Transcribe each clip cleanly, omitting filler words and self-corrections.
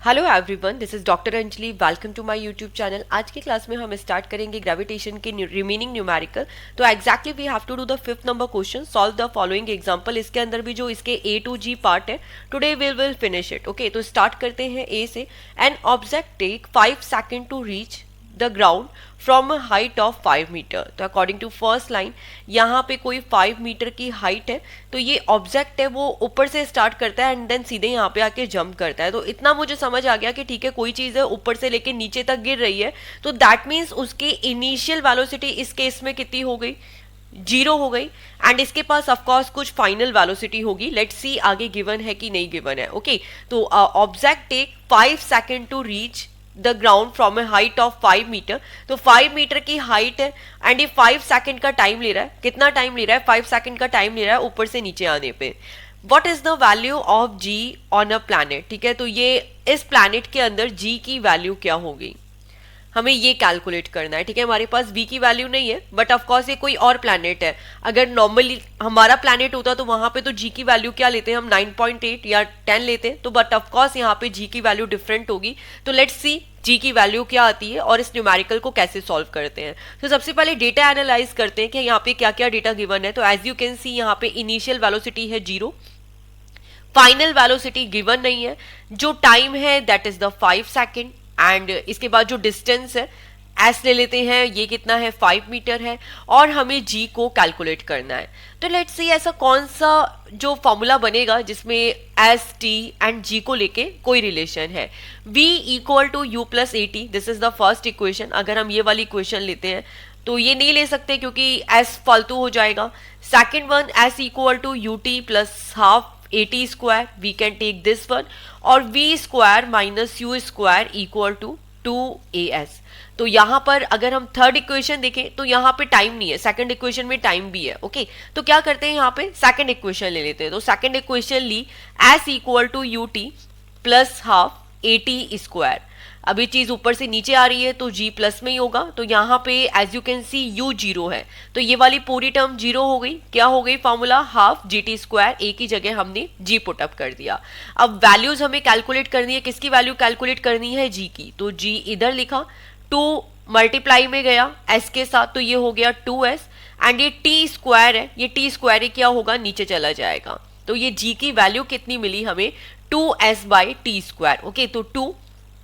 Hello everyone, this is doctor Anjali. Welcome to my YouTube channel. आज की class में हम स्टार्ट करेंगे ग्रेविटेशन के रिमेनिंग न्यूमेरिकल। तो exactly we have to do the fifth number question, solve the following example. इसके अंदर भी जो इसके A to G पार्ट है, today will finish it. Okay, तो स्टार्ट करते हैं A से। An object take 5 second to reach the ground from a height of 5 metre. तो अकॉर्डिंग टू फर्स्ट लाइन यहाँ पे कोई 5 मीटर की हाइट है, तो ये ऑब्जेक्ट है वो ऊपर से स्टार्ट करता है एंड देन सीधे यहाँ पे आके जंप करता है। तो इतना मुझे समझ आ गया कि ठीक है, कोई चीज़ है ऊपर से लेके नीचे तक गिर रही है, तो दैट मीन्स उसकी इनिशियल वेलोसिटी इस केस में कितनी हो गई, 0 हो गई। एंड इसके पास ऑफकोर्स कुछ फाइनल वेलोसिटी होगी। लेट्स सी आगे गिवन है कि नहीं गिवन है। ओके, तो object take 5 second to reach the ground from a height of 5 metre. तो 5 मीटर की हाइट है एंड ये 5 सेकंड का टाइम ले रहा है। कितना टाइम ले रहा है? 5 सेकंड का टाइम ले रहा है ऊपर से नीचे आने पे। What is the value of G on a planet? ठीक है, तो ये इस प्लैनेट के अंदर जी की वैल्यू क्या होगी, हमें ये कैलकुलेट करना है। ठीक है, हमारे पास v की वैल्यू नहीं है, बट ऑफ कोर्स ये कोई और प्लैनेट है। अगर नॉर्मली हमारा प्लैनेट होता तो वहां पे तो g की वैल्यू क्या लेते हैं हम, 9.8 या 10 लेते हैं। तो बट ऑफ कोर्स यहाँ पे g की वैल्यू डिफरेंट होगी। तो लेट्स सी g की वैल्यू क्या आती है और इस न्यूमेरिकल को कैसे सॉल्व करते हैं। तो सबसे पहले डेटा एनालाइज करते हैं कि यहाँ पे क्या क्या डेटा गिवन है। तो एज यू कैन सी यहाँ पे इनिशियल वेलोसिटी है 0, फाइनल वेलोसिटी गिवन नहीं है, जो टाइम है that is the 5 second, and इसके बाद जो डिस्टेंस है एस ले लेते हैं, ये कितना है, 5 मीटर है, और हमें जी को कैलकुलेट करना है। तो लेट्स सी ऐसा कौन सा जो फॉर्मूला बनेगा जिसमें एस टी एंड जी को लेके कोई रिलेशन है। v equal to u plus a t, this is the first equation. अगर हम ये वाली इक्वेशन लेते हैं तो ये नहीं ले सकते क्योंकि एस फालतू हो जाएगा। Second one, S equal to U T plus half A T square, we can take this one, और we square minus you square equal to 2as। तो यहां पर अगर हम थर्ड इक्वेशन देखें तो यहां पे टाइम नहीं है, सेकंड इक्वेशन में टाइम भी है। ओके, तो क्या करते हैं, यहाँ पे सेकंड इक्वेशन ले लेते हैं। तो सेकंड इक्वेशन ली s equal to U T plus half A T square. अभी चीज ऊपर से नीचे आ रही है तो g प्लस में ही होगा। तो यहाँ पे as you can see u 0 है, तो ये वाली पूरी टर्म 0 हो गई। क्या हो गई formula, half G T square, A की जगह हमने g पुटअप कर दिया। अब वैल्यूज हमें कैलकुलेट करनी है, किसकी वैल्यू कैलकुलेट करनी है, g की। तो g इधर लिखा, 2 मल्टीप्लाई में गया s के साथ, तो ये हो गया 2s, एंड ये t स्क्वायर है, ये t स्क्वायर क्या होगा, नीचे चला जाएगा। तो ये g की वैल्यू कितनी मिली हमें, 2s by T square. Okay, तो 2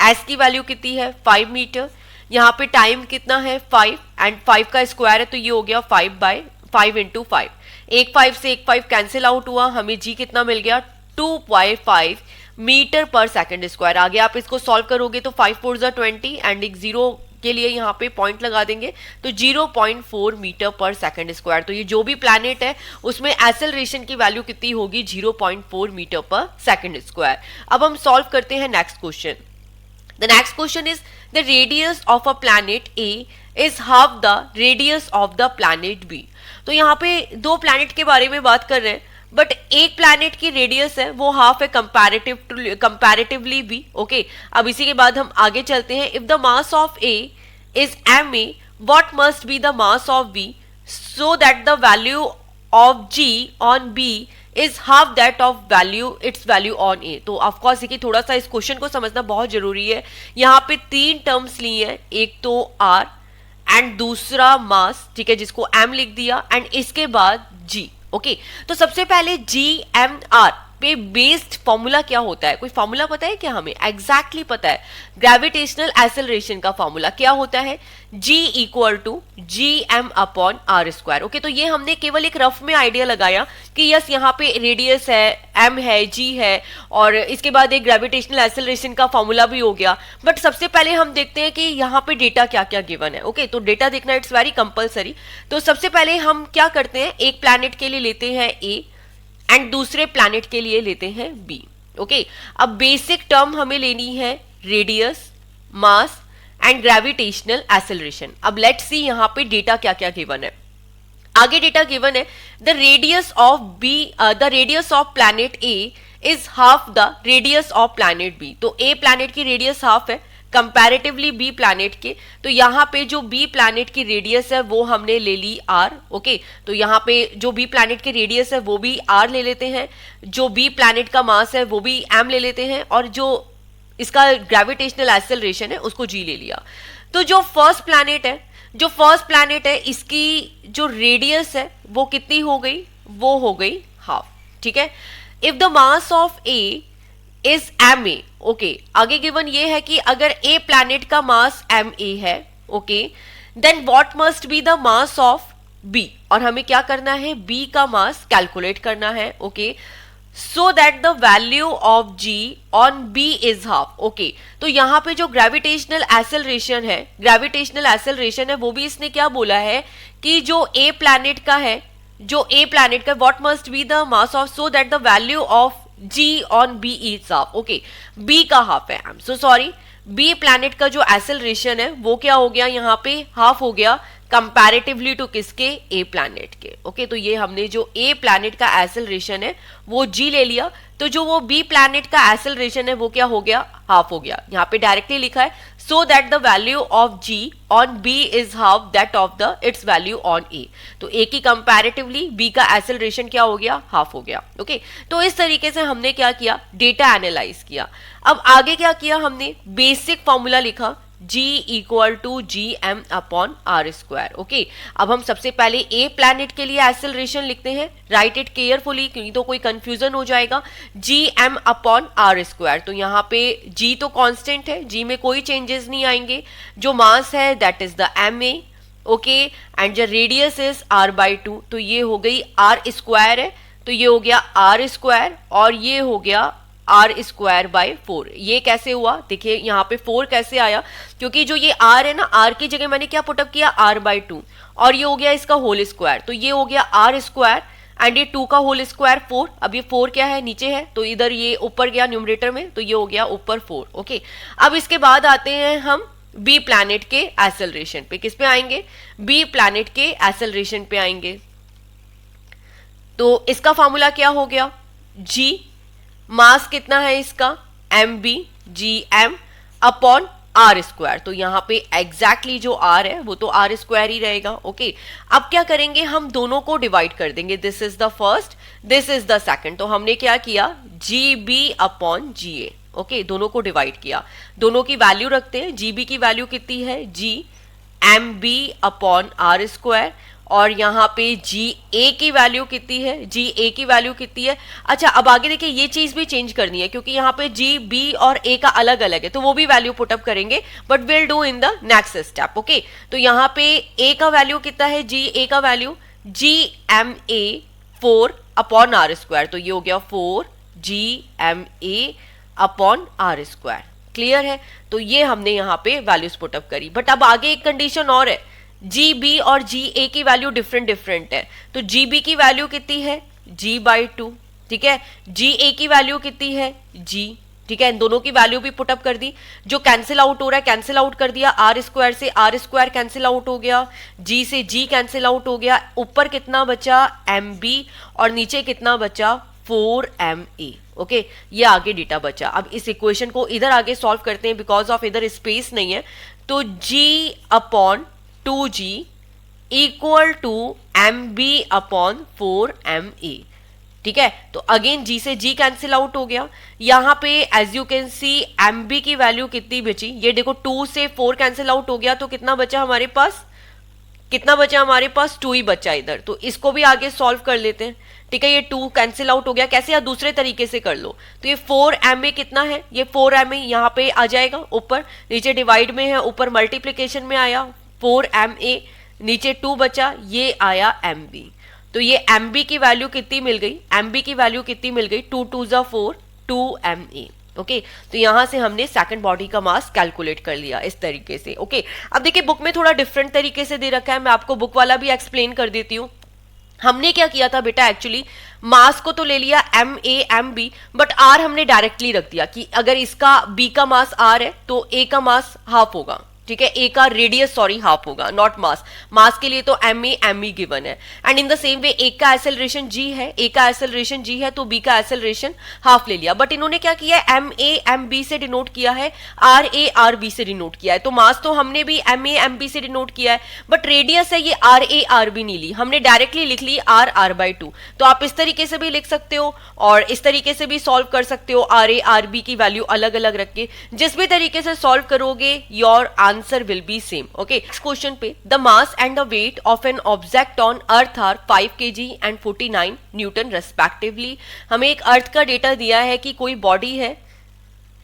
एस की वैल्यू कितनी है, 5 मीटर। यहाँ पे टाइम कितना है, 5, एंड 5 का स्क्वायर है तो ये हो गया 5 बाई 5 इंटू 5। एक 5 से एक 5 कैंसिल आउट हुआ, हमें जी कितना मिल गया, 2.5 मीटर पर सेकंड स्क्वायर। आगे आप इसको सॉल्व करोगे तो 5 4 20 एंड एक जीरो के लिए यहाँ पे पॉइंट लगा देंगे तो 0.4 मीटर पर सेकंड स्क्वायर। तो ये जो भी प्लैनेट है उसमें एक्सेलरेशन की वैल्यू कितनी होगी, 0.4 मीटर पर सेकंड स्क्वायर। अब हम सॉल्व करते हैं next question. The next question is the radius of a planet A is half the radius of the planet B। तो यहाँ पे दो प्लैनेट के बारे में बात कर रहे हैं, बट एक प्लैनेट की रेडियस है वो हाफ है कंपैरेटिवली बी। ओके, अब इसी के बाद हम आगे चलते हैं। If the mass of A is M A, what must be the mass of B so that the value of G on B is half that of value its value on A. तो of course देखिए, थोड़ा सा इस question को समझना बहुत जरूरी है। यहाँ पे 3 टर्म्स ली है, एक तो आर एंड दूसरा मास, ठीक है, जिसको एम लिख दिया, एंड इसके बाद जी। ओके, तो सबसे पहले जी एम आर पे बेस्ड फॉर्मूला क्या होता है, कोई फॉर्मूला पता है क्या हमें? एग्जैक्टली पता है, ग्रेविटेशनल एक्सेलरेशन का फॉर्मूला क्या होता है, g equal to G M upon R square. Okay, तो ये हमने केवल एक रफ में आइडिया लगाया कि यस यहाँ पे रेडियस है, m है, g है, और इसके बाद एक ग्रेविटेशनल एक्सेलरेशन का फॉर्मूला भी हो गया। बट सबसे पहले हम देखते हैं कि यहाँ पे डेटा क्या क्या गिवन है। ओके, तो डेटा देखना इट्स वेरी कंपलसरी। तो सबसे पहले हम क्या करते हैं, एक प्लैनेट के लिए लेते हैं a एंड दूसरे प्लैनेट के लिए लेते हैं बी। ओके, अब बेसिक टर्म हमें लेनी है radius, mass and gravitational acceleration. अब लेट्स सी यहाँ पे डेटा क्या क्या गिवन है। आगे डेटा गिवन है, the radius of B, the radius of planet A is half the radius of planet B. तो ए प्लैनेट की रेडियस हाफ है कंपैरेटिवली बी प्लैनेट के। तो यहाँ पे जो बी प्लैनेट की रेडियस है वो हमने ले ली आर। ओके, तो यहाँ पे जो बी प्लैनेट की रेडियस है वो भी आर ले लेते हैं, जो बी प्लैनेट का मास है वो भी एम ले लेते हैं, और जो इसका ग्रेविटेशनल एक्सेलरेशन है उसको जी ले लिया। तो जो फर्स्ट प्लैनेट है इसकी जो रेडियस है वो कितनी हो गई, वो हो गई हाफ, ठीक है। If the mass of A is M A, okay, आगे गिवन ये है कि अगर ए प्लैनेट का मास एम ए है, okay, then what must be the mass of B, और हमें क्या करना है, बी का मास कैलकुलेट करना है, okay, so that the value of G on B is half, okay. तो यहां पे जो ग्रेविटेशनल एक्सेलरेशन है वो भी इसने क्या बोला है कि जो ए प्लैनेट का what must be the mass of, so that the value of G on B is half, okay, B का हाफ है, I am so sorry, B planet का जो एक्सेलरेशन है वो क्या हो गया, यहाँ पे हाफ हो गया कंपैरेटिवली टू किसके, ए प्लैनेट के, ओके। तो ये हमने जो ए प्लैनेट का एक्सेलरेशन है वो जी ले लिया, तो जो वो बी प्लैनेट का एक्सेलरेशन है वो क्या हो गया, हाफ हो गया। यहाँ पे डायरेक्टली लिखा है so that the value of G on B is half that of the its value on A, तो ए की कंपैरेटिवली बी का एक्सेलरेशन क्या हो गया, हाफ हो गया, ओके। तो इस तरीके से हमने क्या किया, डेटा एनालाइज किया। अब आगे क्या किया हमने, बेसिक फॉर्मूला लिखा, G equal to G M upon R square, okay. अब हम सबसे पहले ए प्लैनेट के लिए एक्सेलरेशन लिखते हैं, राइट इट केयरफुली क्योंकि तो कोई कंफ्यूजन हो जाएगा, G M upon R square, तो यहाँ पे जी तो कांस्टेंट है, जी में कोई चेंजेस नहीं आएंगे, जो मास है that is the M A, okay, and जो रेडियस इज आर बाई 2, तो ये हो गई आर स्क्वायर है, तो ये हो गया आर स्क्वायर और ये हो गया आर स्क्वायर बाय 4। ये कैसे हुआ, देखिए यहाँ पे 4 कैसे आया, क्योंकि जो ये आर है ना, आर की जगह मैंने क्या पुटअप किया, आर बाई 2, और ये हो गया इसका होल स्क्वायर, तो ये हो गया आर स्क्वायर एंड ये 2 का होल स्क्वायर 4। अब ये 4 क्या है, नीचे है, तो इधर ये ऊपर गया न्यूमरेटर में, तो ये हो गया ऊपर 4, ओके। अब इसके बाद आते हैं हम बी प्लैनेट के एक्सेलरेशन पे, किस पे आएंगे, बी प्लैनेट के एक्सेलरेशन पे आएंगे। तो इसका फॉर्मूला क्या हो गया, जी, मास कितना है इसका, M B, G M upon R square, तो यहां पे एग्जैक्टली जो आर है वो तो आर स्क्वायर ही रहेगा, ओके। अब क्या करेंगे, हम दोनों को डिवाइड कर देंगे, this is the first, this is the second, तो हमने क्या किया, जी बी अपॉन जी ए, ओके, दोनों को डिवाइड किया, दोनों की वैल्यू रखते हैं, जी बी की वैल्यू कितनी है, G M B upon R square, और यहाँ पे जी ए की वैल्यू कितनी है, जी ए की वैल्यू कितनी है। अच्छा, अब आगे देखिए ये चीज भी चेंज करनी है क्योंकि यहाँ पे जी बी और ए का अलग अलग है, तो वो भी वैल्यू पुटअप करेंगे, but will do in the next step, okay. तो यहाँ पे ए का वैल्यू कितना है, जी ए का value, G M A 4 upon R square, तो ये हो गया 4 G M A upon R square, clear है। तो ये हमने यहाँ पे वैल्यूज पुटअप करी, बट अब आगे एक कंडीशन और है, जी बी और जी ए की वैल्यू डिफरेंट है, तो जी बी की वैल्यू कितनी है, जी बाई 2, ठीक है, जी ए की वैल्यू कितनी है, जी, ठीक है, इन दोनों की वैल्यू भी पुटअप कर दी, जो कैंसिल आउट हो रहा है कैंसिल आउट कर दिया, आर स्क्वायर से आर स्क्वायर कैंसिल आउट हो गया, जी से जी कैंसिल आउट हो गया, ऊपर कितना बचा, एम बी, और नीचे कितना बचा, 4 एम ए, ओके, ये आगे डेटा बचा। अब इस इक्वेशन को इधर आगे सॉल्व करते हैं, बिकॉज ऑफ इधर स्पेस नहीं है, तो G upon 2g equal to M B upon 4 M A, ठीक है। तो अगेन जी से जी कैंसिल आउट हो गया, यहाँ पे as you can see M B की वैल्यू कितनी बची, ये देखो 2 से 4 कैंसिल आउट हो गया, तो कितना बचा हमारे पास, कितना बचा हमारे पास, 2 ही बचा इधर, तो इसको भी आगे सॉल्व कर लेते हैं, ठीक है। ये 2 कैंसिल आउट हो गया, कैसे, या दूसरे तरीके से कर लो, तो ये 4 एम ए कितना है, ये 4 एम ए यहाँ पे आ जाएगा, ऊपर नीचे डिवाइड में है, ऊपर मल्टीप्लीकेशन में आया 4 एम ए, नीचे 2 बचा, ये आया एम बी, तो ये एम बी की वैल्यू कितनी मिल गई, एम बी की वैल्यू कितनी मिल गई, 2 2 जा 4, 2 एम ए, ओके। तो यहां से हमने सेकंड बॉडी का मास कैलकुलेट कर लिया इस तरीके से, ओके। अब देखिए बुक में थोड़ा डिफरेंट तरीके से दे रखा है, मैं आपको बुक वाला भी एक्सप्लेन कर देती हूँ। हमने क्या किया था बेटा, एक्चुअली मास को तो ले लिया M A M B, but R हमने डायरेक्टली रख दिया कि अगर इसका बी का मास आर है तो ए का मास हाफ होगा, ठीक है, ए का रेडियस सॉरी हाफ होगा, नॉट मास। मास के लिए तो एम ई गिवन है। And in the same way A का एक्सेलरेशन जी है, ए का एक्सेलरेशन जी है तो बी का एक्सेलरेशन हाफ ले लिया। बट इन्होंने क्या किया है, एम ए एम बी से डिनोट किया है, आर ए आर बी से डिनोट किया है। तो मास तो हमने भी एम ए एम बी से डिनोट किया है, बट रेडियस है ये आर ए आर बी नहीं ली, हमने डायरेक्टली लिख ली आर आर बाई टू। तो आप इस तरीके से भी लिख सकते हो और इस तरीके से भी सॉल्व कर सकते हो, आर ए आर बी की वैल्यू अलग अलग रख के। जिस भी तरीके से सॉल्व करोगे your answer will be same. Okay, next question पे, the mass and the weight of an object on earth are 5 kg and 49 newton respectively. हमें एक अर्थ का डेटा दिया है कि कोई बॉडी है,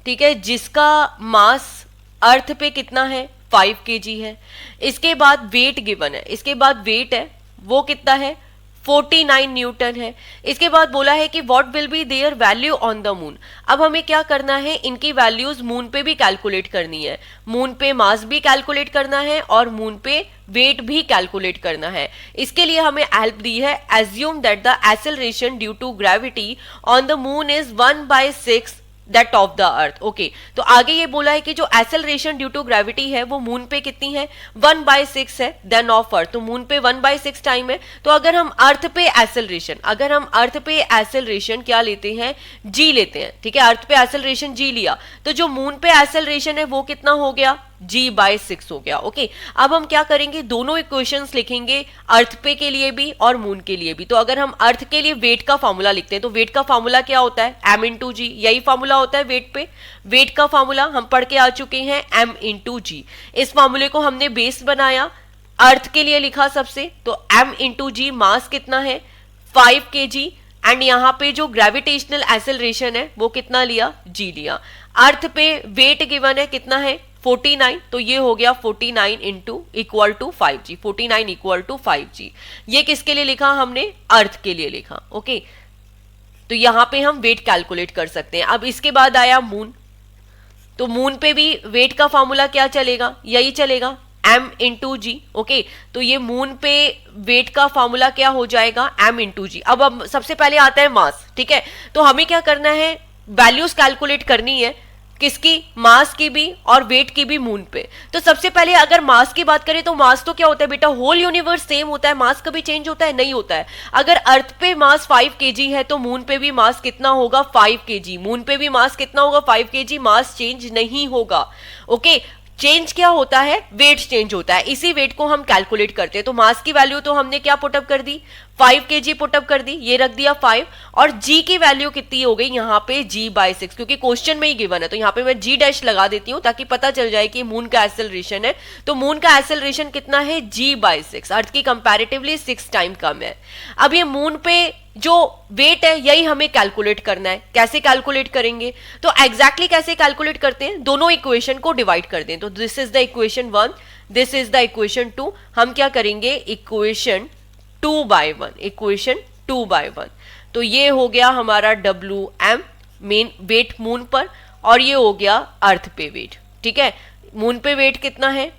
ठीक है, जिसका मास अर्थ पे कितना है, 5 kg है। इसके बाद वेट गिवन है, इसके बाद वेट है वो कितना है, 49 न्यूटन है। इसके बाद बोला है कि what will be their value on the moon. अब हमें क्या करना है, इनकी वैल्यूज मून पे भी कैलकुलेट करनी है, मून पे मास भी कैलकुलेट करना है और मून पे वेट भी कैलकुलेट करना है। इसके लिए हमें हेल्प दी है, assume that the acceleration due to gravity on the moon is 1/6 that of the earth. Okay, तो आगे ये बोला है कि जो एक्सेलरेशन ड्यू टू ग्रेविटी है वो मून पे कितनी है, 1/6 है देन ऑफ अर्थ। तो मून पे 1/6 टाइम है। तो अगर हम अर्थ पे एक्सेलरेशन क्या लेते हैं, जी लेते हैं, ठीक है, अर्थ पे एक्सेलरेशन जी लिया तो जो मून पे एक्सेलरेशन है वो कितना हो गया, g/6 हो गया। ओके, अब हम क्या करेंगे, दोनों इक्वेशंस लिखेंगे अर्थ पे के लिए भी और मून के लिए भी। तो अगर हम अर्थ के लिए वेट का फॉर्मूला लिखते हैं तो वेट का फॉर्मूला क्या होता है, m इंटू जी, यही फॉर्मूला होता है वेट पे। वेट का फॉर्मूला हम पढ़ के आ चुके हैं, m इंटू जी। इस फॉर्मूले को हमने बेस बनाया, अर्थ के लिए लिखा सबसे, तो m इंटू जी, मास कितना है 5 kg एंड यहाँ पे जो ग्रेविटेशनल एक्सेलरेशन है वो कितना लिया, g लिया। अर्थ पे वेट गिवन है कितना है 49, तो ये हो गया 49 into equal to 5g, 49 equal to 5g। ये किसके लिए लिखा हमने, अर्थ के लिए लिखा। ओके, तो यहां पे हम वेट कैलकुलेट कर सकते हैं। अब इसके बाद आया मून, तो मून पे भी वेट का फॉर्मूला क्या चलेगा, यही चलेगा m इंटू जी। ओके, तो ये मून पे वेट का फॉर्मूला क्या हो जाएगा, m इंटू जी। अब सबसे पहले आता है मास, ठीक है, तो हमें क्या करना है, वैल्यूज कैलकुलेट करनी है, किसकी, मास की भी और वेट की भी मून पे। तो सबसे पहले अगर मास की बात करें तो मास तो क्या होता है बेटा, होल यूनिवर्स सेम होता है, मास कभी चेंज होता है, नहीं होता है। अगर अर्थ पे मास 5 kg है तो मून पे भी मास कितना होगा, 5 kg। मून पे भी मास कितना होगा, 5 kg। मास चेंज नहीं होगा। ओके, चेंज क्या होता है, वेट चेंज होता है। इसी वेट को हम कैलकुलेट करते हैं। तो मास की वैल्यू तो हमने क्या पुटअप कर दी, 5 kg पुटअप कर दी, ये रख दिया 5, और g की वैल्यू कितनी हो गई यहाँ पे g/6, क्योंकि क्वेश्चन में ही गिवन है तो यहाँ पे मैं g डैश लगा देती हूँ ताकि पता चल जाए कि मून का एक्सेलरेशन है। तो मून का एक्सेलरेशन कितना है, g/6, अर्थ की कंपैरेटिवली 6 टाइम कम है। अब ये मून पे जो वेट है यही हमें कैलकुलेट करना है। कैसे कैलकुलेट करेंगे, तो एग्जैक्टली कैसे कैलकुलेट करते हैं, दोनों इक्वेशन को डिवाइड कर दें। तो this is the equation 1, this is the equation 2। हम क्या करेंगे, इक्वेशन 2/1, इक्वेशन 2/1। तो ये हो गया हमारा WM मेन वेट मून पर, और ये हो गया अर्थ पे वेट। ठीक है, मून पे वेट कितना है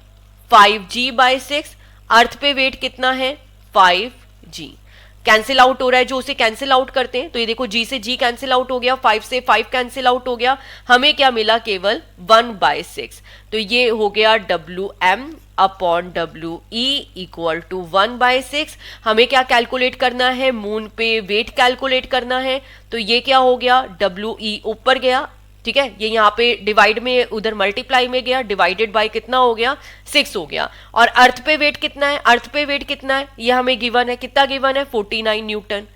5g/6, अर्थ पे वेट कितना है 5g। कैंसिल आउट हो रहा है, जो उसे कैंसिल आउट करते हैं तो ये देखो g से g कैंसिल आउट हो गया, 5 से 5 कैंसिल आउट हो गया, हमें क्या मिला, केवल 1/6। तो ये हो गया WM upon WE equal to 1/6। हमें क्या कैलकुलेट करना है, मून पे वेट कैलकुलेट करना है। तो ये क्या हो गया, WE ऊपर गया, ठीक है, ये यहाँ पे डिवाइड में उधर मल्टीप्लाई में गया, डिवाइडेड बाय कितना हो गया 6 हो गया। और अर्थ पे वेट कितना है, अर्थ पे वेट कितना है, ये हमें गिवन है, कितना गिवन है 49 न्यूटन,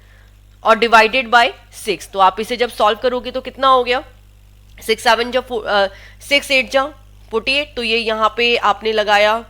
और डिवाइडेड बाय 6। तो आप इसे जब सॉल्व करोगे तो कितना हो गया, 6 7 जब 6 8 जा 48, तो ये यहाँ पे आपने लगाया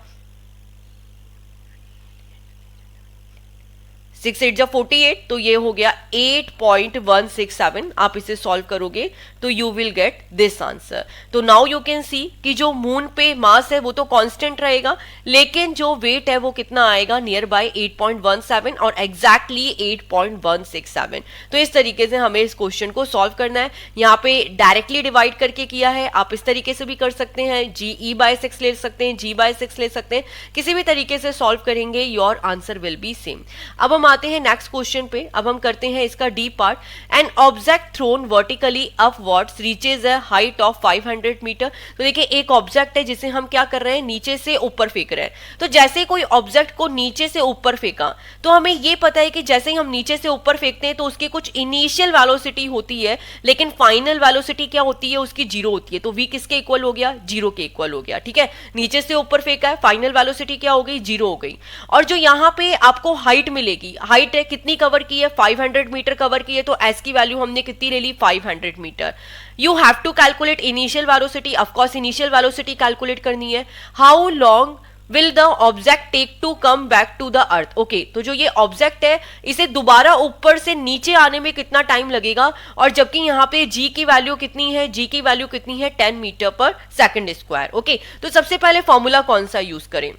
6 8 जा 48, तो ये हो गया 8.167। आप इसे सॉल्व करोगे तो you will get this answer. तो नाउ यू कैन सी कि जो मून पे मास है वो तो कांस्टेंट रहेगा, लेकिन जो वेट है वो कितना आएगा, नियर बाय 8.17 और एग्जैक्टली 8.167। तो इस तरीके से हमें इस क्वेश्चन को सॉल्व करना है। यहाँ पे डायरेक्टली डिवाइड करके किया है, आप इस तरीके से भी कर सकते हैं, GE/6 ले सकते हैं, G/6 ले सकते हैं, किसी भी तरीके से सॉल्व करेंगे your answer will be same. अब हम आते हैं नेक्स्ट क्वेश्चन पे। अब हम करते हैं इसका D part. An object thrown vertically upwards reaches a height of 500 metre. तो देखिए एक ऑब्जेक्ट है जिसे हम क्या कर रहे हैं, नीचे से ऊपर फेंक रहे हैं। तो जैसे कोई ऑब्जेक्ट को नीचे से ऊपर फेंका तो हमें ये पता है कि जैसे ही हम नीचे से ऊपर फेंकते हैं तो उसकी कुछ इनिशियल वेलोसिटी होती है, लेकिन फाइनल वेलोसिटी क्या होती है, उसकी जीरो होती है। तो v किसके इक्वल हो गया, जीरो के इक्वल हो गया। ठीक है, नीचे से ऊपर फेंका है, फाइनल वेलोसिटी क्या हो गई, जीरो हो गई। और जो यहाँ पे आपको हाइट मिलेगी, हाइट है कितनी कवर की है, 500 मीटर कवर की है। तो s की वैल्यू हमने कितनी ले ली, 500 metre. You have to calculate initial velocity. Of course initial velocity calculate करनी है। How long will the object take to come back to the earth. Okay, तो जो ये ऑब्जेक्ट है इसे दोबारा ऊपर से नीचे आने में कितना टाइम लगेगा, और जबकि यहाँ पे g की वैल्यू कितनी है, g की वैल्यू कितनी है, 10 मीटर पर सेकंड स्क्वायर। ओके, तो सबसे पहले फॉर्मूला कौन सा यूज करें,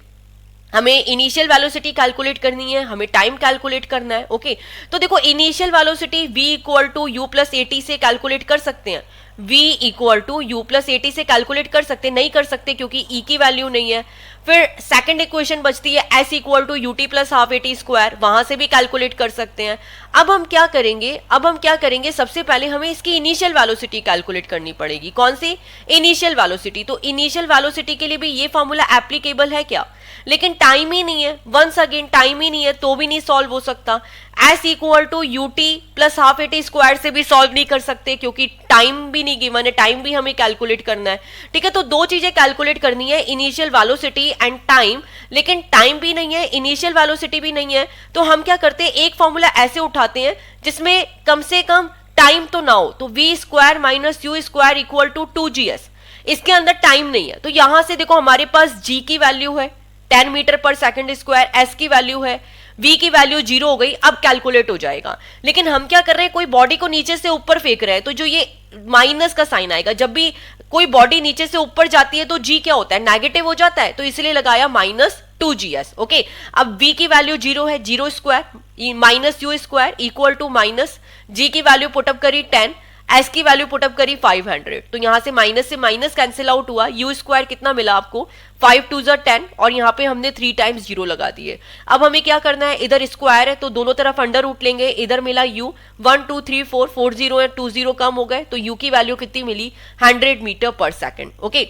हमें इनिशियल वेलोसिटी कैलकुलेट करनी है, हमें टाइम कैलकुलेट करना है। ओके, तो देखो initial velocity v equal to u plus a t से कैलकुलेट कर सकते हैं। v equal to u plus a t से कैलकुलेट कर सकते, नहीं कर सकते क्योंकि e की वैल्यू नहीं है। फिर सेकंड इक्वेशन बचती है s equal to U T plus half A T square, वहां से भी कैलकुलेट कर सकते हैं। अब हम क्या करेंगे, सबसे पहले हमें इसकी इनिशियल वेलोसिटी कैलकुलेट करनी पड़ेगी। कौन सी, इनिशियल वेलोसिटी। तो इनिशियल वेलोसिटी के लिए भी ये फॉर्मूला एप्लीकेबल है क्या, लेकिन टाइम ही नहीं है, वंस अगेन टाइम ही नहीं है तो भी नहीं सॉल्व हो सकता। s equal to U T plus half A T square से भी सॉल्व नहीं कर सकते क्योंकि टाइम भी नहीं गिवन है, टाइम भी हमें कैलकुलेट करना है। ठीक है, तो दो चीजें कैलकुलेट करनी है, इनिशियल वेलोसिटी एंड टाइम, लेकिन टाइम भी नहीं है, इनिशियल वेलोसिटी भी नहीं है। तो हम क्या करते हैं, एक फॉर्मूला ऐसे उठाते हैं जिसमें कम से कम टाइम तो ना हो। तो v square minus you square equal to 2gs, इसके अंदर टाइम नहीं है। तो यहां से देखो हमारे पास g की वैल्यू है 10 मीटर पर सेकंड स्क्वायर, s की वैल्यू है, v की वैल्यू 0 हो गई, अब कैलकुलेट हो जाएगा। लेकिन हम क्या कर रहे हैं, कोई बॉडी को नीचे से ऊपर फेंक रहे हैं, तो जो ये माइनस का साइन आएगा, जब भी कोई बॉडी नीचे से ऊपर जाती है तो g क्या होता है, नेगेटिव हो जाता है, तो इसलिए लगाया माइनस 2gs। ओके, अब v की वैल्यू 0 है, 0 square minus you square equal to minus g की वैल्यू पुटअप करी 10, s की वैल्यू पुटअप करी 500। तो यहां से माइनस कैंसिल आउट हुआ, u स्क्वायर कितना मिला आपको, 5 2 10, और यहाँ पे हमने 3 टाइम्स 0 लगा दिए। अब हमें क्या करना है, इधर स्क्वायर है तो दोनों तरफ अंडर रूट लेंगे, इधर मिला u, 1 2 3 4 4 0 है, 2 0 कम हो गए, तो u की वैल्यू कितनी मिली, 100 मीटर पर सेकंड। ओके,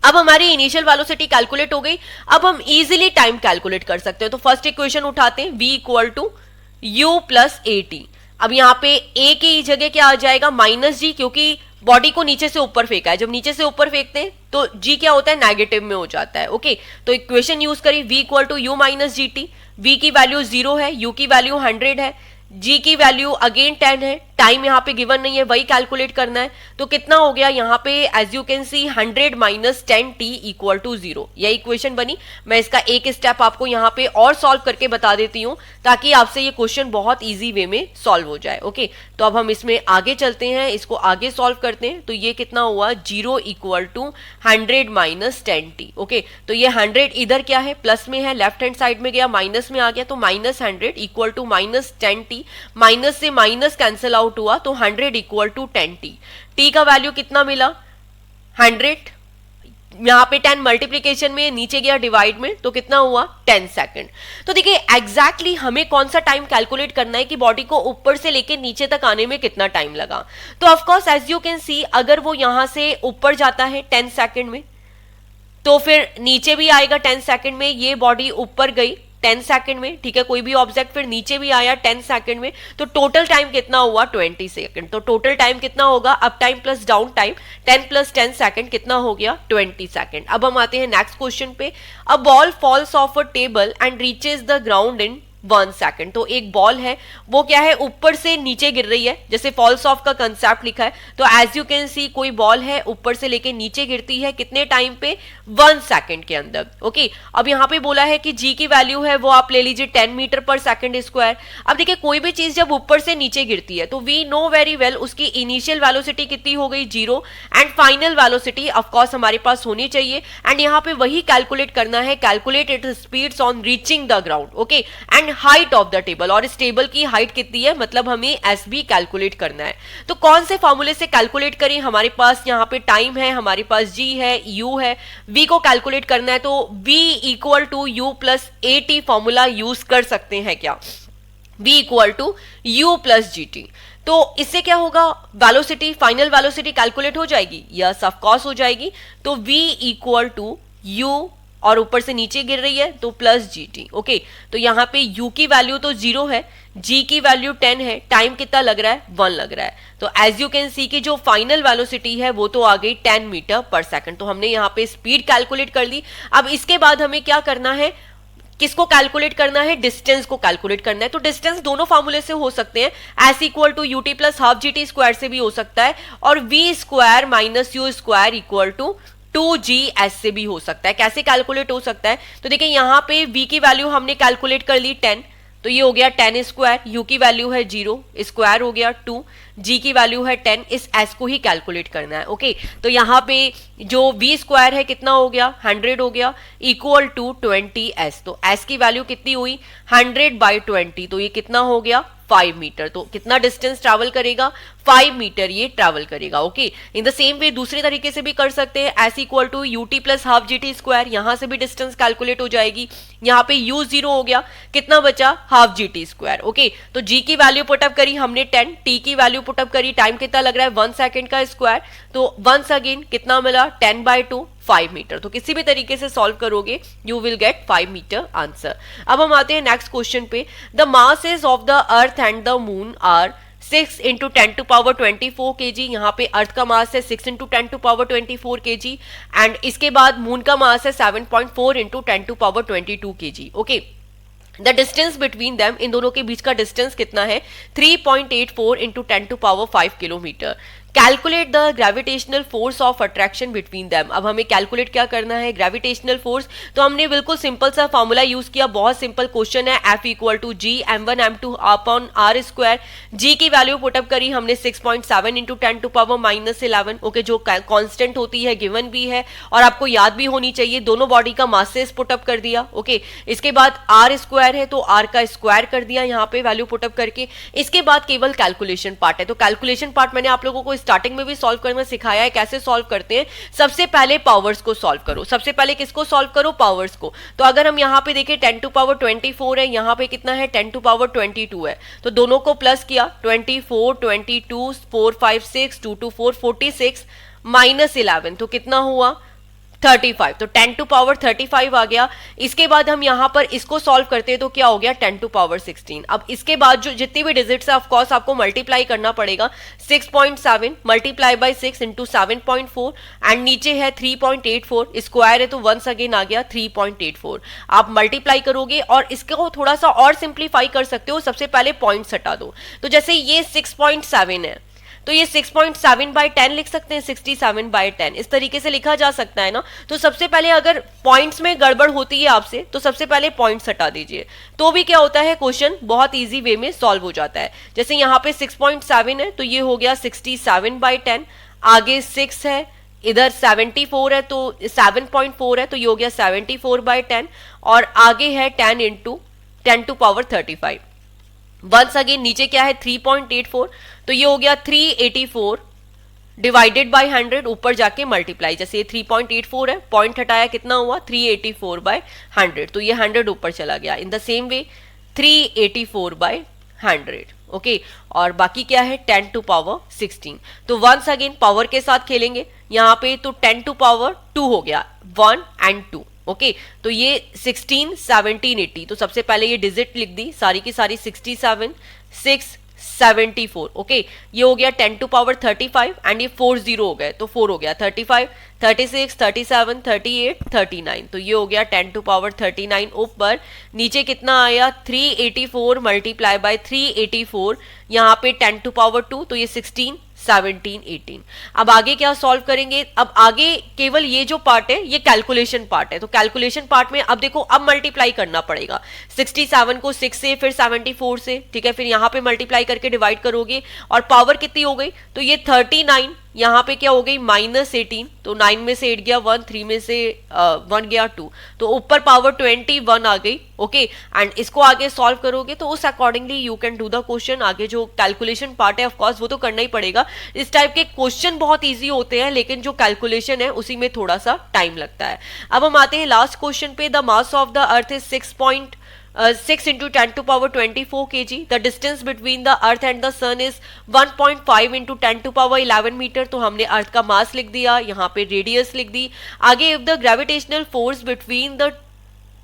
अब हमारी इनिशियल वेलोसिटी कैलकुलेट हो गई। अब हम इजीली टाइम कैलकुलेट कर सकते हैं। तो फर्स्ट इक्वेशन उठाते हैं, v equal to u plus a t. अब यहाँ पे a की जगह क्या आ जाएगा, माइनस जी, क्योंकि बॉडी को नीचे से ऊपर फेंका है, जब नीचे से ऊपर फेंकते हैं तो g क्या होता है, नेगेटिव में हो जाता है। ओके, तो इक्वेशन यूज करी, v equal to u minus g t. v की वैल्यू 0 है, u की वैल्यू 100 है, g की वैल्यू अगेन 10 है, टाइम यहाँ पे गिवन नहीं है, वही कैलकुलेट करना है। तो कितना हो गया यहाँ पे, as you can see 100 minus 10t equal to 0, यह इक्वेशन बनी। मैं इसका एक स्टेप आपको यहाँ पे और सॉल्व करके बता देती हूँ ताकि आपसे ये क्वेश्चन बहुत इजी वे में सॉल्व हो जाए। ओके, तो अब हम इसमें आगे चलते हैं, इसको आगे सॉल्व करते हैं। तो ये कितना हुआ, 0 equal to 100 minus 10t। Okay, तो ये 100 इधर क्या है, प्लस में है, लेफ्ट हैंड साइड में गया, माइनस में आ गया, तो minus 100 equal to minus 10t, minus से माइनस कैंसिल आउट हुआ, तो 100 इक्वल टू 10t। t का वैल्यू कितना मिला, 100, यहाँ पे 10 मल्टीप्लीकेशन में, नीचे गया डिवाइड में, तो कितना हुआ, 10 सेकंड। तो देखिए एग्जैक्टली हमें कौन सा टाइम कैलकुलेट करना है कि बॉडी को ऊपर से लेके नीचे तक आने में कितना टाइम लगा। तो of course as you can see, अगर वो यहां से ऊपर जाता है 10 सेकंड में, तो फिर नीचे भी आएगा 10 सेकंड में, ये बॉडी ऊपर गई 10 सेकंड में, ठीक है, कोई भी ऑब्जेक्ट फिर नीचे भी आया 10 सेकंड में, तो टोटल टाइम कितना हुआ, 20 सेकंड। तो टोटल टाइम कितना होगा, up time plus down time, 10 plus 10 second कितना हो गया, 20 सेकंड। अब हम आते हैं नेक्स्ट क्वेश्चन पे। A ball falls off a table and reaches the ground in 1 second. तो एक बॉल है, वो क्या है, ऊपर से नीचे गिर रही है, जैसे फॉल्स ऑफ का कंसेप्ट लिखा है। तो एज यू कैन सी, कोई बॉल है ऊपर से लेके नीचे गिरती है, कितने टाइम पे, 1 सेकंड के अंदर। ओके, अब यहाँ पे बोला है कि g की वैल्यू है वो आप ले लीजिए 10 मीटर पर सेकंड स्क्वायर। अब देखिए कोई भी चीज जब ऊपर से नीचे गिरती है तो वी नो वेरी वेल उसकी इनिशियल वेलोसिटी कितनी हो गई, 0, एंड फाइनल वेलोसिटी ऑफकोर्स हमारे पास होनी चाहिए। एंड यहाँ पे वही कैलकुलेट करना है, calculate its speeds on reaching the ground. Okay, and height of the table, और इस टेबल की हाइट कितनी है, मतलब हमें एस बी कैलकुलेट करना है। तो कौन से फॉर्मूले से कैलकुलेट करें, हमारे पास यहाँ पे टाइम है, हमारे पास जी है, यू है, वी को कैलकुलेट करना है, तो v equal to u plus a t formula use कर सकते हैं क्या। v equal to u plus g t. तो इससे क्या होगा, वेलोसिटी, फाइनल वेलोसिटी कैलकुलेट हो जाएगी, यस ऑफ कोर्स हो जाएगी। तो v इक्वल टू u और ऊपर से नीचे गिर रही है तो प्लस जी टी। ओके, तो यहाँ पे u की वैल्यू तो 0 है, g की वैल्यू 10 है, टाइम कितना लग रहा है, 1 लग रहा है। तो एज यू कैन सी की जो फाइनल वेलोसिटी है वो तो आ गई 10 मीटर पर सेकंड। तो हमने यहाँ पे स्पीड कैलकुलेट कर ली। अब इसके बाद हमें क्या करना है, किसको कैलकुलेट करना है, डिस्टेंस को कैलकुलेट करना है। तो डिस्टेंस दोनों फॉर्मूले से हो सकते हैं, s equal to u t plus half G T square से भी हो सकता है, और we square minus you square equal to 2GS से भी हो सकता है। कैसे कैलकुलेट हो सकता है, तो देखिए यहाँ पे v की वैल्यू हमने कैलकुलेट कर ली 10, तो ये हो गया 10 स्क्वायर, u की वैल्यू है 0, स्क्वायर हो गया 2, g की वैल्यू है 10, इस s को ही कैलकुलेट करना है। ओके, तो यहाँ पे जो v स्क्वायर है कितना हो गया, 100 हो गया, इक्वल टू 20s। तो s की वैल्यू कितनी हुई, 100/20, तो ये कितना हो गया, 5 मीटर। तो कितना डिस्टेंस ट्रैवल करेगा, 5 मीटर ये ट्रैवल करेगा। Okay, in the same way दूसरे तरीके से भी कर सकते हैं, s equal to U T plus half G T square, यहां से भी डिस्टेंस कैलकुलेट हो जाएगी। यहाँ पे u 0 हो गया, कितना बचा, half G T square. Okay, तो g की वैल्यू पुटअप करी हमने 10, t की वैल्यू पुटअप करी, टाइम कितना लग रहा है 1 सेकेंड का स्क्वायर, तो वंस अगेन कितना मिला, 10/2, 5 मीटर। तो किसी भी तरीके से सॉल्व करोगे you will get 5 meter answer. अब हम आते हैं नेक्स्ट क्वेश्चन पे। The masses of the earth and the moon are 6 into 10 to power 24 kg। यहाँ पे अर्थ का मास है 6 into 10 to power 24 kg, and इसके बाद मून का मास है 7.4 into 10 to power 22 kg। Okay, the distance between them, इन दोनों के बीच का डिस्टेंस कितना है, 3.84 into 10 to power 5 kilometre. Calculate the gravitational force of attraction between them. अब हमें कैलकुलेट क्या करना है, ग्रेविटेशनल फोर्स। तो हमने बिल्कुल सिंपल सा फॉर्मूला यूज किया, बहुत सिंपल क्वेश्चन है, F equal to G m1 m2 upon R square. G की वैल्यू पुटअप करी हमने 6.7 इंटू 10 टू पावर -11। ओके, जो कांस्टेंट होती है गिवन भी है और आपको याद भी होनी चाहिए। दोनों बॉडी का मासेस पुटअप कर दिया। ओके, इसके बाद आर स्क्वायर है तो आर का स्क्वायर कर दिया यहाँ पे वैल्यू पुटअप करके। इसके बाद केवल कैलकुलेशन पार्ट है। तो कैलकुलेशन पार्ट मैंने आप लोगों को स्टार्टिंग में भी सॉल्व करना सिखाया है, कैसे सॉल्व करते हैं। सबसे पहले पावर्स को सॉल्व करो, सबसे पहले किसको सॉल्व करो, पावर्स को। तो अगर हम यहाँ पे देखें 10 टू पावर 24 है, यहाँ पे कितना है 10 टू पावर 22 है, तो दोनों को प्लस किया, 24 22 4 5 6 2 2 4 46 -11, तो कितना हुआ 35। तो 10 टू पावर 35 आ गया। इसके बाद हम यहां पर इसको सॉल्व करते हैं तो क्या हो गया 10 टू पावर 16। अब इसके बाद जो जितनी भी डिजिट्स है ऑफकोर्स आपको मल्टीप्लाई करना पड़ेगा, 6.7 मल्टीप्लाई बाई 6 इंटू 7.4, एंड नीचे है 3.84, स्क्वायर है तो वंस अगेन आ गया 3.84। आप मल्टीप्लाई करोगे और इसको थोड़ा सा और सिंप्लीफाई कर सकते हो। सबसे पहले पॉइंट्स हटा दो, तो जैसे ये 6.7 है तो ये 6.7/10 लिख सकते हैं, 67/10 इस तरीके से लिखा जा सकता है ना। तो सबसे पहले अगर पॉइंट्स में गड़बड़ होती है आपसे तो सबसे पहले पॉइंट्स हटा दीजिए, तो भी क्या होता है क्वेश्चन बहुत इजी वे में सॉल्व हो जाता है। जैसे यहाँ पे 6.7 है तो ये हो गया 67/10, आगे 6 है, इधर 74 है तो 7.4 है तो ये हो गया 74/10, और आगे है 10 into 10 to power 35। Once again नीचे क्या है 3.84, तो ये हो गया 384 डिवाइडेड बाय 100, ऊपर जाके मल्टीप्लाई। जैसे ये 3.84 है, पॉइंट हटाया कितना हुआ 384/100, तो ये 100 ऊपर चला गया। इन द सेम वे 384/100। ओके, और बाकी क्या है 10 टू पावर 16। तो वंस अगेन पावर के साथ खेलेंगे यहाँ पे, तो 10 टू पावर 2 हो गया, 1 एंड 2। ओके, तो ये 16 17 80, तो सबसे पहले ये डिजिट लिख दी सारी की सारी, 67 6 74। ओके, ये हो गया 10 टू पावर 35 एंड ये 4 0 हो गए तो 4 हो गया 35 36 37 38 39, तो ये हो गया 10 टू पावर 39 ऊपर। नीचे कितना आया 384 मल्टीप्लाई बाय 384, यहाँ पे 10 टू पावर 2 तो ये 16 17 18। अब आगे क्या सॉल्व करेंगे, अब आगे केवल ये जो पार्ट है ये कैलकुलेशन पार्ट है। तो कैलकुलेशन पार्ट में अब देखो अब मल्टीप्लाई करना पड़ेगा 67 को 6 से, फिर 74 से, ठीक है, फिर यहाँ पे मल्टीप्लाई करके डिवाइड करोगे और पावर कितनी हो गई, तो ये 39, यहाँ पे क्या हो गई -18, तो 9 में से 8 गया 1, 3 में से 1 गया 2, तो ऊपर पावर 21 आ गई। ओके, एंड इसको आगे सॉल्व करोगे तो उस accordingly you can do the question. आगे जो कैलकुलेशन पार्ट है ऑफकोर्स वो तो करना ही पड़ेगा। इस टाइप के क्वेश्चन बहुत ईजी होते हैं, लेकिन जो कैलकुलेशन है उसी में थोड़ा सा टाइम लगता है। अब हम आते हैं लास्ट क्वेश्चन पे। The mass of the earth is 6 into 10 to power 24 kg. The distance between the earth and the sun is 1.5 into 10 to power 11 metre. तो हमने अर्थ का मास लिख दिया, यहाँ पे रेडियस लिख दी. आगे if the gravitational force between the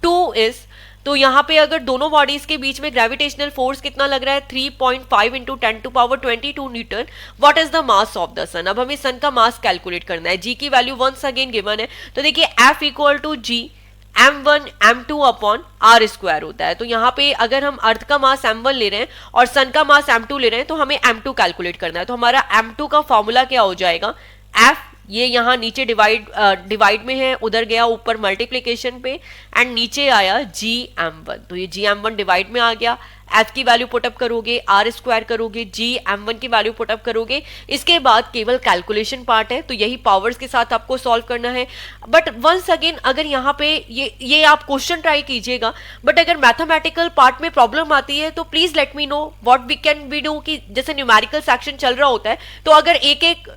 two is, तो यहाँ पे अगर दोनों बॉडीज के बीच में ग्रेविटेशनल फोर्स कितना लग रहा है 3.5 into 10 to power 22 newton. What is the mass of the sun. अब हमें सन का मास कैलकुलेट करना है. जी की वैल्यू वंस अगेन गिवन है, तो देखिए F equal to G m1 m2 upon R square होता है. तो यहाँ पे अगर हम अर्थ का मास m1 ले रहे हैं और सन का मास m2 ले रहे हैं तो हमें m2 कैलकुलेट करना है. तो हमारा m2 का फॉर्मूला क्या हो जाएगा, F ये यहाँ नीचे डिवाइड में है, उधर गया ऊपर मल्टीप्लीकेशन पे एंड नीचे आया जी m1. तो ये जी m1 डिवाइड में आ गया. F की वैल्यू पुटअप करोगे, आर स्क्वायर करोगे, जी m1 की वैल्यू पुटअप करोगे. इसके बाद केवल कैलकुलेशन पार्ट है, तो यही पावर्स के साथ आपको सॉल्व करना है. बट वंस अगेन अगर यहाँ पे ये आप क्वेश्चन ट्राई कीजिएगा, बट अगर मैथमेटिकल पार्ट में प्रॉब्लम आती है तो please let me know what we can be do. कि जैसे न्यूमेरिकल सेक्शन चल रहा होता है तो अगर एक एक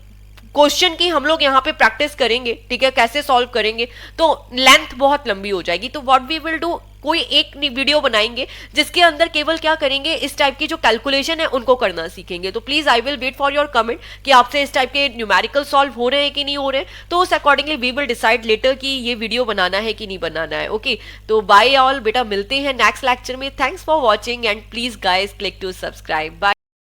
क्वेश्चन की हम लोग यहाँ पे प्रैक्टिस करेंगे, ठीक है, कैसे सॉल्व करेंगे, तो लेंथ बहुत लंबी हो जाएगी. तो व्हाट वी विल डू, कोई एक वीडियो बनाएंगे जिसके अंदर केवल क्या करेंगे, इस टाइप की जो कैलकुलेशन है उनको करना सीखेंगे. तो please I will wait for your comment कि आपसे इस टाइप के न्यूमेरिकल सॉल्व हो रहे हैं कि नहीं हो रहे हैं. तो उस accordingly we will decide later कि ये वीडियो बनाना है कि नहीं बनाना है. ओके, तो बाय ऑल बेटा, मिलते हैं नेक्स्ट लेक्चर में. Thanks for watching and please guys click to subscribe. Bye.